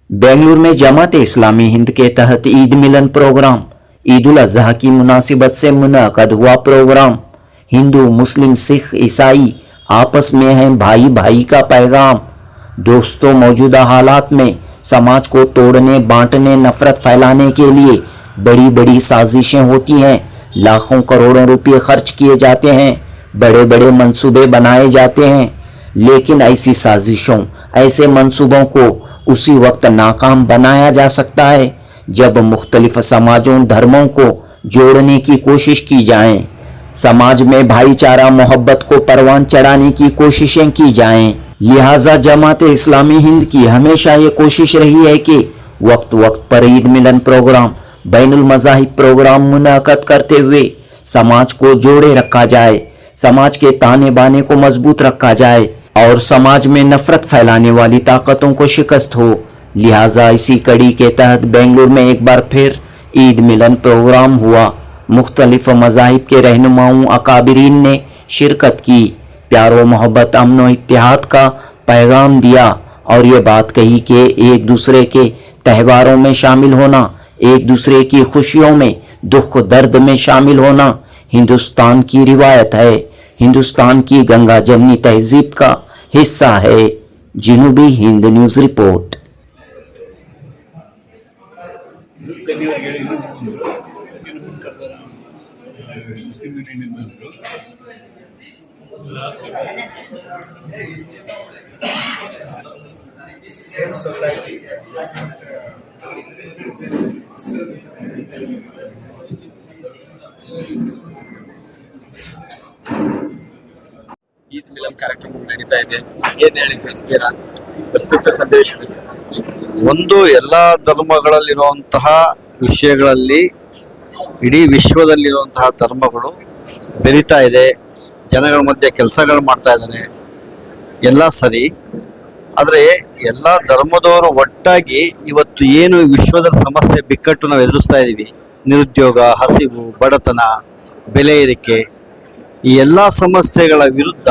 बेंगलुरु में जमात इस्लामी हिंद के तहत ईद मिलन प्रोग्राम। ईद उल अजहा की मुनासिबत से मुनअक़द हुआ प्रोग्राम। हिंदू, मुस्लिम, सिख, ईसाई आपस में हैं भाई भाई का पैगाम। दोस्तों, मौजूदा हालात में समाज को तोड़ने, बांटने, नफरत फैलाने के लिए बड़ी बड़ी साजिशें होती हैं। लाखों करोड़ों रुपये खर्च किए जाते हैं, बड़े बड़े मंसूबे बनाए जाते हैं, लेकिन ऐसी साजिशों, ऐसे मंसूबों को उसी वक्त नाकाम बनाया जा सकता है जब मुख्तलिफ समाजों, धर्मों को जोड़ने की कोशिश की जाए, समाज में भाईचारा, मोहब्बत को परवान चढ़ाने की कोशिशें की जाएं। लिहाजा जमात इस्लामी हिंद की हमेशा ये कोशिश रही है कि वक्त वक्त पर ईद मिलन प्रोग्राम, बैनुल मज़ाहिब प्रोग्राम मुनअक़द करते हुए समाज को जोड़े रखा जाए, समाज के ताने बाने को मजबूत रखा जाए और समाज में नफरत फैलाने वाली ताकतों को शिकस्त हो। लिहाजा इसी कड़ी के तहत बेंगलुरु में एक बार फिर ईद मिलन प्रोग्राम हुआ। मुख्तलिफ मज़ाहिब के रहनुमाओं, अकाबिरीन ने शिरकत की, प्यार व मोहब्बत, अमन व इत्तेहाद का पैगाम दिया और ये बात कही कि एक दूसरे के त्योहारों में शामिल होना, एक दूसरे की खुशियों में, दुख दर्द में शामिल होना हिंदुस्तान की रिवायत है, हिंदुस्तान की गंगा जमनी तहजीब का हिस्सा है। जनूबी Hind news report. Same society. Eid Milan ಕಾರ್ಯಕ್ರಮ ನಡೀತಾ ಇದೆ. ಏನ್ ಹೇಳಿ ಬಯಸ್ತೀರಾ? ಪ್ರಸ್ತುತ ಸಂದೇಶದಲ್ಲಿ ಒಂದು ಎಲ್ಲಾ ಧರ್ಮಗಳಲ್ಲಿರುವಂತಹ ವಿಷಯಗಳಲ್ಲಿ ಇಡೀ ವಿಶ್ವದಲ್ಲಿರುವಂತಹ ಧರ್ಮಗಳು ಬೆರೀತಾ ಇದೆ, ಜನಗಳ ಮಧ್ಯೆ ಕೆಲಸಗಳು ಮಾಡ್ತಾ ಇದ್ದಾನೆ, ಎಲ್ಲ ಸರಿ. ಆದರೆ ಎಲ್ಲ ಧರ್ಮದವರು ಒಟ್ಟಾಗಿ ಇವತ್ತು ಏನು ವಿಶ್ವದ ಸಮಸ್ಯೆ ಬಿಕ್ಕಟ್ಟು ನಾವು ಎದುರಿಸ್ತಾ ಇದ್ದೀವಿ, ನಿರುದ್ಯೋಗ, ಹಸಿವು, ಬಡತನ, ಬೆಲೆ ಏರಿಕೆ, ಈ ಎಲ್ಲ ಸಮಸ್ಯೆಗಳ ವಿರುದ್ಧ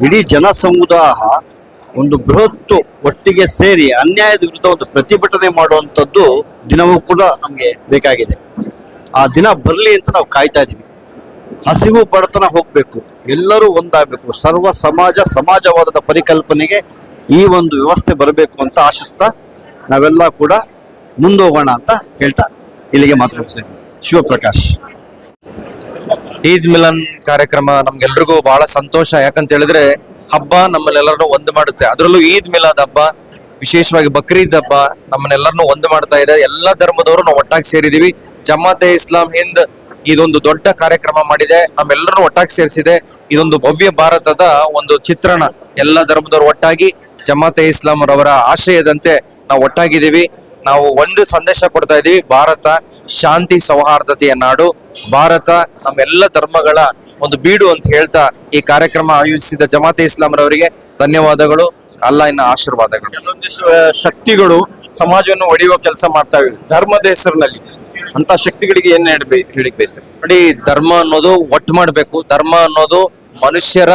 ಇಡೀ ಜನ ಸಮುದಾಯ ಒಂದು ಬೃಹತ್ ಒಟ್ಟಿಗೆ ಸೇರಿ ಅನ್ಯಾಯದ ವಿರುದ್ಧ ಒಂದು ಪ್ರತಿಭಟನೆ ಮಾಡುವಂಥದ್ದು ದಿನವೂ ಕೂಡ ನಮಗೆ ಬೇಕಾಗಿದೆ. ಆ ದಿನ ಬರಲಿ ಅಂತ ನಾವು ಕಾಯ್ತಾ ಇದ್ದೀವಿ. ಹಸಿವು, ಬಡತನ ಹೋಗಬೇಕು, ಎಲ್ಲರೂ ಒಂದಾಗಬೇಕು, ಸರ್ವ ಸಮಾಜವಾದದ ಪರಿಕಲ್ಪನೆಗೆ ಈ ಒಂದು ವ್ಯವಸ್ಥೆ ಬರಬೇಕು ಅಂತ ಆಶಿಸ್ತಾ ನಾವೆಲ್ಲ ಕೂಡ ಮುಂದೋಗೋಣ ಅಂತ ಹೇಳ್ತಾ ಇಲ್ಲಿಗೆ ಮಾತನಾಡ್ತೇವೆ. ಶಿವಪ್ರಕಾಶ್. ಈದ್ ಮಿಲನ್ ಕಾರ್ಯಕ್ರಮ ನಮ್ಗೆಲ್ರಿಗೂ ಬಹಳ ಸಂತೋಷ. ಯಾಕಂತ ಹೇಳಿದ್ರೆ ಹಬ್ಬ ನಮ್ಮನ್ನೆಲ್ಲರನ್ನೂ ಒಂದು ಮಾಡುತ್ತೆ. ಅದರಲ್ಲೂ ಈದ್ ಮಿಲಾದ್ ಹಬ್ಬ, ವಿಶೇಷವಾಗಿ ಬಕ್ರೀದ್ ಹಬ್ಬ ನಮ್ಮನ್ನೆಲ್ಲರನ್ನೂ ಒಂದು ಮಾಡ್ತಾ ಇದೆ. ಎಲ್ಲ ಧರ್ಮದವರು ನಾವು ಒಟ್ಟಾಗಿ ಸೇರಿದೀವಿ. ಜಮಾತೆ ಇಸ್ಲಾಂ ಹಿಂದ್ ಇದೊಂದು ದೊಡ್ಡ ಕಾರ್ಯಕ್ರಮ ಮಾಡಿದೆ, ನಮ್ಮೆಲ್ಲರನ್ನು ಒಟ್ಟಾಗಿ ಸೇರಿಸಿದೆ. ಇದೊಂದು ಭವ್ಯ ಭಾರತದ ಒಂದು ಚಿತ್ರಣ. ಎಲ್ಲ ಧರ್ಮದವರು ಒಟ್ಟಾಗಿ ಜಮಾತೆ ಇಸ್ಲಾಂ ಅವರ ಆಶಯದಂತೆ ನಾವು ಒಟ್ಟಾಗಿದ್ದೀವಿ. ನಾವು ಒಂದು ಸಂದೇಶ ಕೊಡ್ತಾ ಇದೀವಿ, ಭಾರತ ಶಾಂತಿ ಸೌಹಾರ್ದತೆಯ ನಾಡು, ಭಾರತ ನಮ್ಮೆಲ್ಲ ಧರ್ಮಗಳ ಒಂದು ಬೀಡು ಅಂತ ಹೇಳ್ತಾ ಈ ಕಾರ್ಯಕ್ರಮ ಆಯೋಜಿಸಿದ ಜಮಾತೆ ಇಸ್ಲಾಂ ರವರಿಗೆ ಧನ್ಯವಾದಗಳು, ಅಲ್ಲಾಹಿನ ಆಶೀರ್ವಾದಗಳು. ಕೆಲವೊಂದಿಷ್ಟು ಶಕ್ತಿಗಳು ಸಮಾಜವನ್ನು ಒಡೆಯುವ ಕೆಲಸ ಮಾಡ್ತಾ ಇವೆ ಧರ್ಮದ ಹೆಸರಿನಲ್ಲಿ. ಅಂತ ಶಕ್ತಿಗಳಿಗೆ ಏನ್ ಹೇಳಿಕ್ ಬಯಸ್ತಾರೆ? ನೋಡಿ, ಧರ್ಮ ಅನ್ನೋದು ಒಟ್ಟು ಮಾಡಬೇಕು. ಧರ್ಮ ಅನ್ನೋದು ಮನುಷ್ಯರ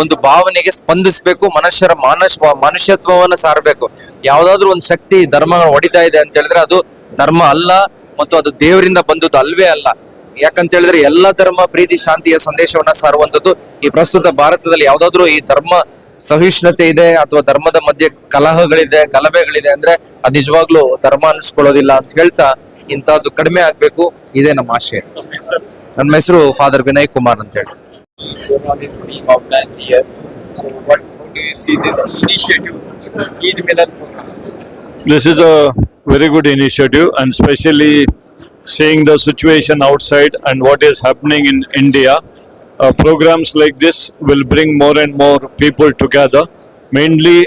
ಒಂದು ಭಾವನೆಗೆ ಸ್ಪಂದಿಸಬೇಕು, ಮನುಷ್ಯತ್ವವನ್ನು ಸಾರಬೇಕು. ಯಾವ್ದಾದ್ರು ಒಂದು ಶಕ್ತಿ ಧರ್ಮ ಹೊಡಿತಾ ಇದೆ ಅಂತ ಹೇಳಿದ್ರೆ ಅದು ಧರ್ಮ ಅಲ್ಲ ಮತ್ತು ಅದು ದೇವರಿಂದ ಬಂದದ್ದು ಅಲ್ವೇ ಅಲ್ಲ. ಯಾಕಂತ ಹೇಳಿದ್ರೆ ಎಲ್ಲ ಧರ್ಮ ಪ್ರೀತಿ, ಶಾಂತಿಯ ಸಂದೇಶವನ್ನ ಸಾರುವಂತದ್ದು. ಈ ಪ್ರಸ್ತುತ ಭಾರತದಲ್ಲಿ ಯಾವ್ದಾದ್ರು ಈ ಧರ್ಮ ಸಹಿಷ್ಣುತೆ ಇದೆ ಅಥವಾ ಧರ್ಮದ ಮಧ್ಯೆ ಕಲಹಗಳಿದೆ, ಗಲಭೆಗಳಿದೆ ಅಂದ್ರೆ ಅದು ನಿಜವಾಗ್ಲೂ ಧರ್ಮ ಅನಿಸ್ಕೊಳ್ಳೋದಿಲ್ಲ ಅಂತ ಹೇಳ್ತಾ ಇಂತಹದ್ದು ಕಡಿಮೆ ಆಗ್ಬೇಕು, ಇದೇ ನಮ್ಮ ಆಶಯ. ನನ್ನ ಹೆಸರು ಫಾದರ್ ವಿನಯ್ ಕುಮಾರ್ ಅಂತ ಹೇಳಿ. This is a very good initiative, and especially seeing the situation outside and what is happening in India, programs like this will bring more and more people together. Mainly,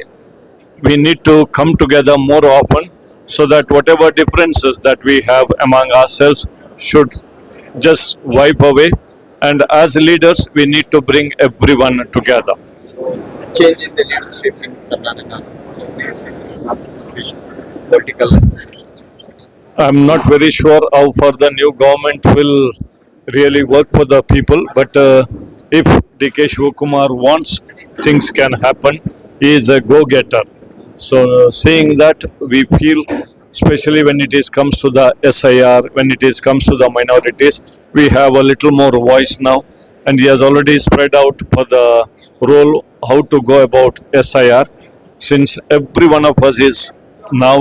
we need to come together more often so that whatever differences that we have among ourselves should just wipe away. And as leaders, we need to bring everyone together. Change in the leadership in Karnataka. So we have seen this situation, political. I'm not very sure how far the new government will really work for the people, but if D.K. Shivakumar wants, things can happen. He is a go-getter. So seeing that, we feel, especially when it is comes to the SIR, when it is comes to the minorities, we have a little more voice now, and he has already spread out for the role how to go about SIR, since every one of us is now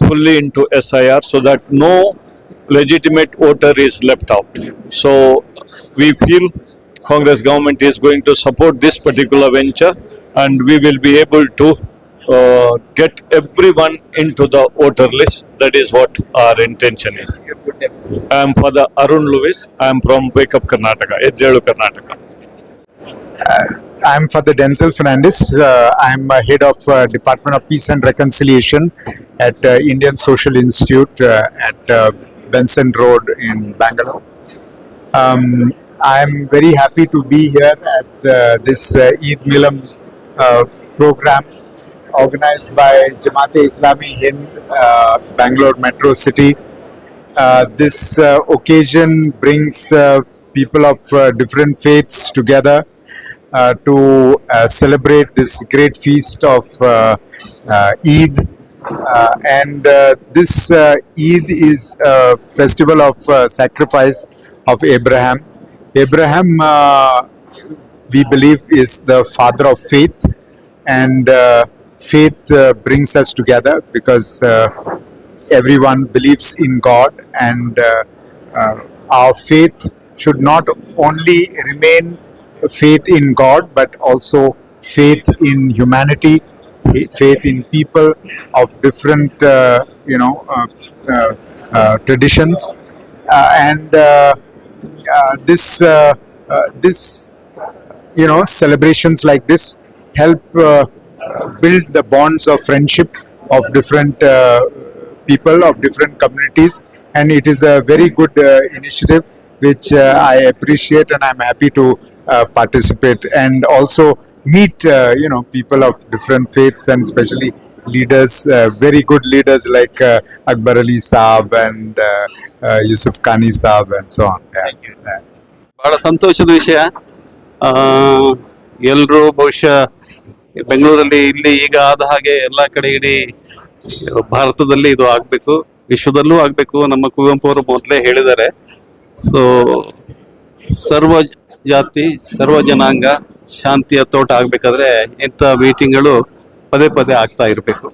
fully into SIR, so that no legitimate voter is left out. So we feel Congress government is going to support this particular venture, and we will be able to get everyone into the voter list. That is what our intention is. I am Father Arun Lewis. I am from Wake Up Karnataka, Ejjelu, Karnataka. I'm Father Denzel Fernandez. I'm head of Department of Peace and Reconciliation at Indian Social Institute at Benson Road in Bangalore. I'm very happy to be here at this Eid Milan program organized by Jamaat-e-Islami Hind, Bangalore Metro City. This occasion brings people of different faiths together to celebrate this great feast of Eid. And this Eid is a festival of sacrifice of Abraham. Abraham, we believe, is the father of faith, and faith brings us together because everyone believes in God, and our faith should not only remain faith in God, but also faith in humanity, faith in people of different, traditions, and this celebrations like this help build the bonds of friendship of different people of different communities, and it is a very good initiative which I appreciate, and I'm happy to participate and also meet people of different faiths, and especially leaders, very good leaders like Akbar Ali Saab and Yusuf Khani Saab and so on. Yeah. ಬಹಳ ಸಂತೋಷದ ವಿಷಯ. ಎಲ್ಲರೂ ಬಹುಶಃ ಬೆಂಗಳೂರಲ್ಲಿ ಇಲ್ಲಿ ಈಗ ಆದ ಹಾಗೆ ಎಲ್ಲ ಕಡೆ ಇಡೀ ಭಾರತದಲ್ಲಿ ಇದು ಆಗಬೇಕು, ವಿಶ್ವದಲ್ಲೂ ಆಗಬೇಕು. ನಮ್ಮ ಕುವೆಂಪು ಅವರು ಮೊದಲೇ ಹೇಳಿದ್ದಾರೆ. ಸೊ ಸರ್ವ ಜಾತಿ ಸರ್ವ ಜನಾಂಗ ಶಾಂತಿಯ ತೋಟ ಆಗ್ಬೇಕಾದ್ರೆ ಇಂಥ ಮೀಟಿಂಗ್ಗಳು ಪದೇ ಪದೇ ಆಗ್ತಾ ಇರಬೇಕು.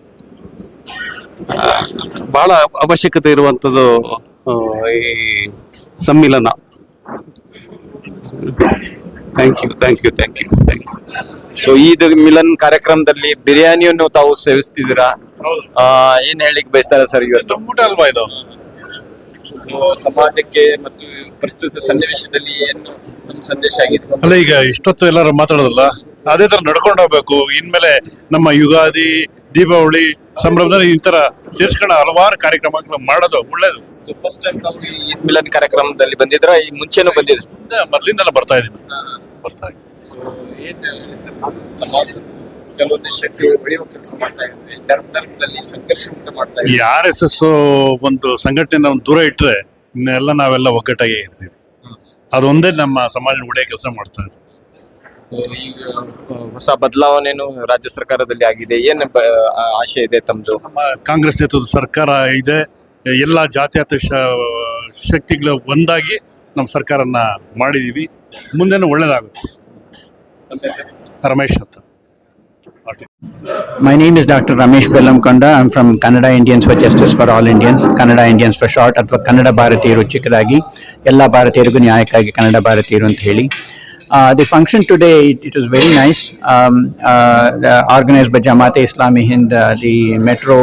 ಬಹಳ ಅವಶ್ಯಕತೆ ಇರುವಂಥದ್ದು ಈ ಸಮ್ಮಿಲನ. Thank you. So Eid Milan ಕಾರ್ಯಕ್ರಮದಲ್ಲಿ ಬಿರಿಯಾನಿಯನ್ನು ತಾವು ಸೇವಿಸ್ತಿದ್ದೀರಾ? ಏನ್ ಹೇಳಿಕ್ ಬಯಸ್ತಾರೆ ಸರ್ ಇವತ್ತು? ಊಟ ಅಲ್ವಾ ಇದು? ಸೊ ಸಮಾಜಕ್ಕೆ ಮತ್ತು ಪ್ರಸ್ತುತ ಸನ್ನಿವೇಶದಲ್ಲಿ ಏನು ನಮ್ಮ ಸಂದೇಶ ಆಗಿದೆ? ಅಲ್ಲ, ಈಗ ಇಷ್ಟೊತ್ತು ಎಲ್ಲರೂ ಮಾತಾಡೋದಲ್ಲ, ಅದೇ ತರ ನಡ್ಕೊಂಡು ಹೋಗ್ಬೇಕು. ಇನ್ಮೇಲೆ ನಮ್ಮ ಯುಗಾದಿ, ದೀಪಾವಳಿ ಸಂಭ್ರಮದಲ್ಲಿ ಈ ತರ ಸೇರ್ಸ್ಕೊಂಡು ಹಲವಾರು ಕಾರ್ಯಕ್ರಮಗಳು ಮಾಡೋದು ಒಳ್ಳೇದು. ಫಸ್ಟ್ ಟೈಮ್ ನಾವು ಈ ಈದ್ ಮಿಲನ್ ಕಾರ್ಯಕ್ರಮದಲ್ಲಿ ಬಂದಿದ್ರ? ಈ ಮುಂಚೆನೂ ಬಂದಿದ್ರು? ಮೊದಲಿಂದೆಲ್ಲ ಬರ್ತಾ ಇದ್ದೀನಿ. ಸಮಾಜ ಕೆಲವೊಂದು ಶಕ್ತಿ ಬೆಳೆಯುವ ಕೆಲಸ ಮಾಡ್ತಾ ಇದ್ದಾರೆ, ಧರ್ಮದಲ್ಲಿ ಸಂಘರ್ಷ ಉಂಟು ಮಾಡ್ತಾ ಇದ್ದಾರೆ. ಈ RSS ಒಂದು ಸಂಘಟನೆ ದೂರ ಇಟ್ರೆ ಇನ್ನೆಲ್ಲ ನಾವೆಲ್ಲ ಒಗ್ಗಟ್ಟಾಗಿ ಇರ್ತೀವಿ. ಅದೊಂದೇ ನಮ್ಮ ಸಮಾಜ ಒಳ್ಳೆಯ ಕೆಲಸ ಮಾಡ್ತಾ ಇದೆ. ಈಗ ಹೊಸ ಬದಲಾವಣೆನು ರಾಜ್ಯ ಸರ್ಕಾರದಲ್ಲಿ ಆಗಿದೆ. ಏನು ಆಶೆ ಇದೆ ತಮ್ದು? ನಮ್ಮ ಕಾಂಗ್ರೆಸ್ ನೇತೃತ್ವದ ಸರ್ಕಾರ ಇದೆ. ಎಲ್ಲ ಜಾತ್ಯತೀತ ಶಕ್ತಿಗಳು ಒಂದಾಗಿ ನಮ್ಮ ಸರ್ಕಾರನ ಮಾಡಿದೀವಿ. ಮುಂದೆನೂ ಒಳ್ಳೇದಾಗುತ್ತೆ. ರಮೇಶ್ ಅಂತ. My name is Dr. Ramesh Bellamkonda. I'm from Kannada Indians for Justice for All Indians, Kannada Indians for short, ಅಥವಾ ಕನ್ನಡ ಭಾರತೀಯರು ಚಿಕ್ಕದಾಗಿ, ಎಲ್ಲ ಭಾರತೀಯರಿಗೂ ನ್ಯಾಯಕ್ಕಾಗಿ ಕನ್ನಡ ಭಾರತೀಯರು ಅಂತ ಹೇಳಿ. The function today, it was very nice, organized by Jamaat-e-Islami Hind, the metro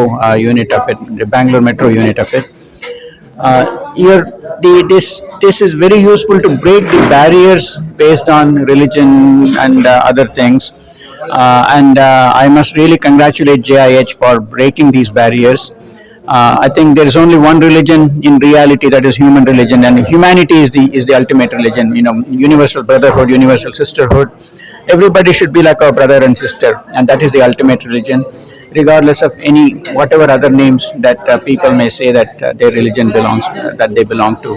unit of it, the Bangalore metro unit of it. This is very useful to break the barriers based on religion and other things. I must really congratulate JIH for breaking these barriers. I think there is only one religion in reality, that is human religion, and humanity is the ultimate religion. Universal brotherhood, universal sisterhood. Everybody should be like our brother and sister, and that is the ultimate religion, regardless of whatever other names that people may say that their religion that they belong to.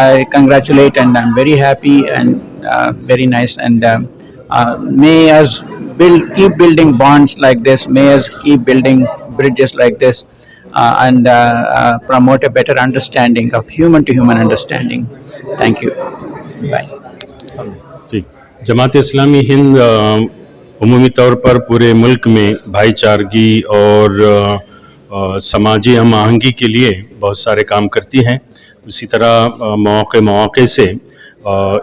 I congratulate, and I'm very happy and very nice, and May us keep building bonds like this. May us keep building bridges like this, and promote a better understanding of human to human understanding. Thank you. Bye. ठीक। जमात इस्लामी हिंद उमूमी तौर पर पूरे मुल्क में भाईचारगी और समाजी हम आहंगी के लिए बहुत सारे काम करती हैं। उसी तरह मौक़े से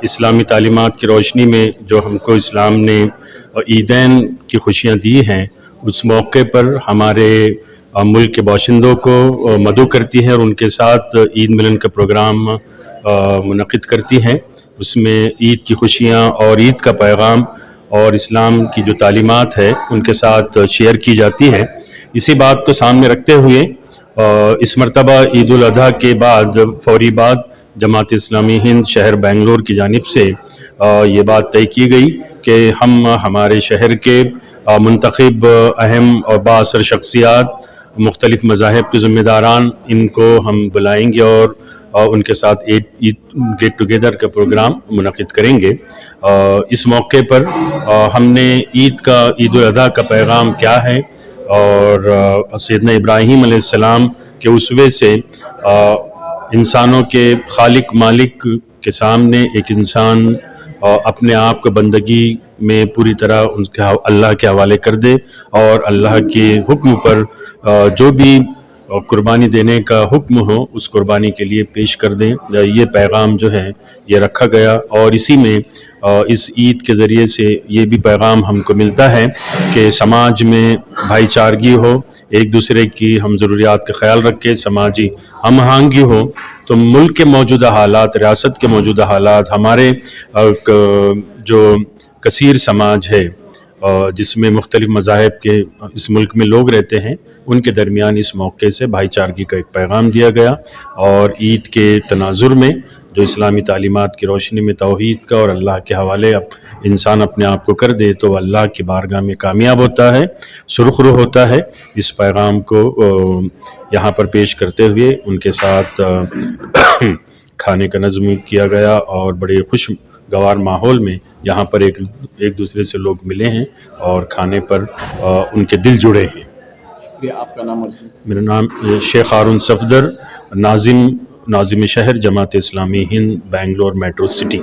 इस्लामी तालीमात की रोशनी में जो हमको इस्लाम ने ईदैन की खुशियाँ दी हैं, उस मौके पर हमारे मुल्क के बाशिंदों को मदऊ करती है और उनके साथ ईद मिलन का प्रोग्राम मुनक़िद करती हैं। उसमें ईद की खुशियाँ और ईद का पैगाम और इस्लाम की जो तालीमात है उनके साथ शेयर की जाती है। इसी बात को सामने रखते हुए इस मरतबा ईद उल अज़हा के बाद फौरी बाद जमात इस्लामी हिंद शहर बेंगलोर की जानिब से ये बात तय की गई कि हम हमारे शहर के मुंतखब अहम और बाअसर शख्सियात, मुख्तलिफ मज़ाहिब के ज़िम्मेदारान, इनको हम बुलाएंगे और उनके साथ ईद गेट टुगेदर का प्रोग्राम मुनक़िद करेंगे। इस मौके पर हमने ईद उल अज़हा का पैगाम क्या है और सैयदना इब्राहीम अलैहिस्सलाम के उसवे से इंसानों के खालिक मालिक के सामने एक इंसान अपने आप को बंदगी में पूरी तरह उनके अल्लाह के हवाले कर दे और अल्लाह के हुक्म पर जो भी कुर्बानी देने का हुक्म हो उस कुर्बानी के लिए पेश कर दें। ये पैगाम जो है ये रखा गया और इसी में इस ईद के ज़रिए से ये भी पैगाम हमको मिलता है कि समाज में भाईचारगी हो, एक दूसरे की हम ज़रूरियात का ख्याल रखें, समाजी हम आहंगी हो, तो मुल्क के मौजूदा हालात, रियासत के मौजूदा हालात, हमारे जो कसीर समाज है जिसमें मुख्तलिफ मज़ाहिब के इस मुल्क में लोग रहते हैं, उनके दरमियान इस मौके से भाईचारगी का एक पैगाम दिया गया और ईद के तनाजुर में जो इस्लामी तालीमात की रोशनी में तौहीद का और अल्लाह के हवाले अब इंसान अपने आप को कर दे तो अल्लाह की बारगाह में कामयाब होता है, सुरखरू होता है। इस पैगाम को यहाँ पर पेश करते हुए उनके साथ खाने का नज़्म किया गया और बड़े खुशगवार माहौल में यहाँ पर एक दूसरे से लोग मिले हैं और खाने पर उनके दिल जुड़े हैं। आपका नाम? मेरा नाम शेख हारून सफदर, नाजिम शहर जमात इस्लामी हिंद बेंगलोर मेट्रो सिटी।